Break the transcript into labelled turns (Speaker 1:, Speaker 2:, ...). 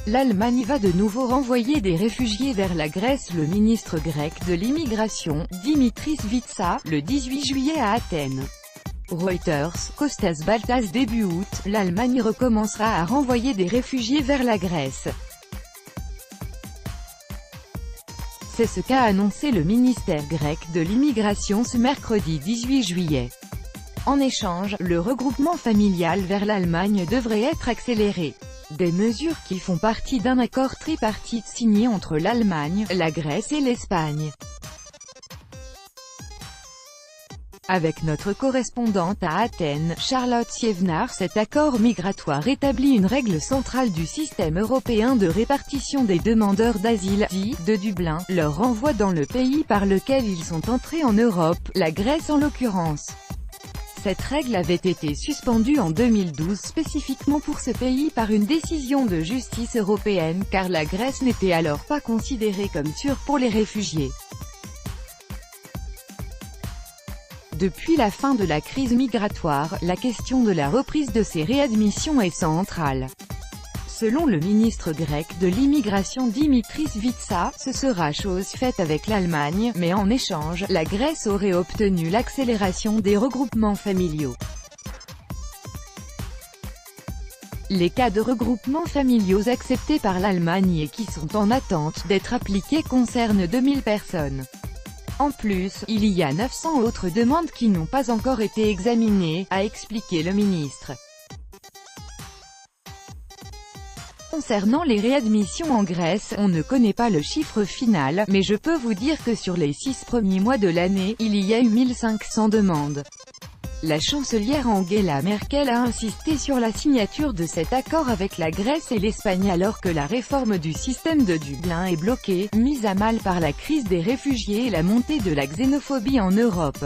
Speaker 1: L'Allemagne va de nouveau renvoyer des réfugiés vers la Grèce. Le ministre grec de l'immigration, Dimitris Vitsa, le 18 juillet à Athènes. Reuters, Kostas Baltas. Début août, l'Allemagne recommencera à renvoyer des réfugiés vers la Grèce. C'est ce qu'a annoncé le ministère grec de l'immigration ce mercredi 18 juillet. En échange, le regroupement familial vers l'Allemagne devrait être accéléré. Des mesures qui font partie d'un accord tripartite signé entre l'Allemagne, la Grèce et l'Espagne. Avec notre correspondante à Athènes, Charlotte Sievenaar, cet accord migratoire établit une règle centrale du système européen de répartition des demandeurs d'asile, dit de Dublin, leur renvoi dans le pays par lequel ils sont entrés en Europe, la Grèce en l'occurrence. Cette règle avait été suspendue en 2012 spécifiquement pour ce pays par une décision de justice européenne car la Grèce n'était alors pas considérée comme sûre pour les réfugiés. Depuis la fin de la crise migratoire, la question de la reprise de ces réadmissions est centrale. Selon le ministre grec de l'immigration Dimitris Vitsa, ce sera chose faite avec l'Allemagne, mais en échange, la Grèce aurait obtenu l'accélération des regroupements familiaux. Les cas de regroupements familiaux acceptés par l'Allemagne et qui sont en attente d'être appliqués concernent 2000 personnes. En plus, il y a 900 autres demandes qui n'ont pas encore été examinées, a expliqué le ministre. Concernant les réadmissions en Grèce, on ne connaît pas le chiffre final, mais je peux vous dire que sur les 6 premiers mois de l'année, il y a eu 1500 demandes. La chancelière Angela Merkel a insisté sur la signature de cet accord avec la Grèce et l'Espagne alors que la réforme du système de Dublin est bloquée, mise à mal par la crise des réfugiés et la montée de la xénophobie en Europe.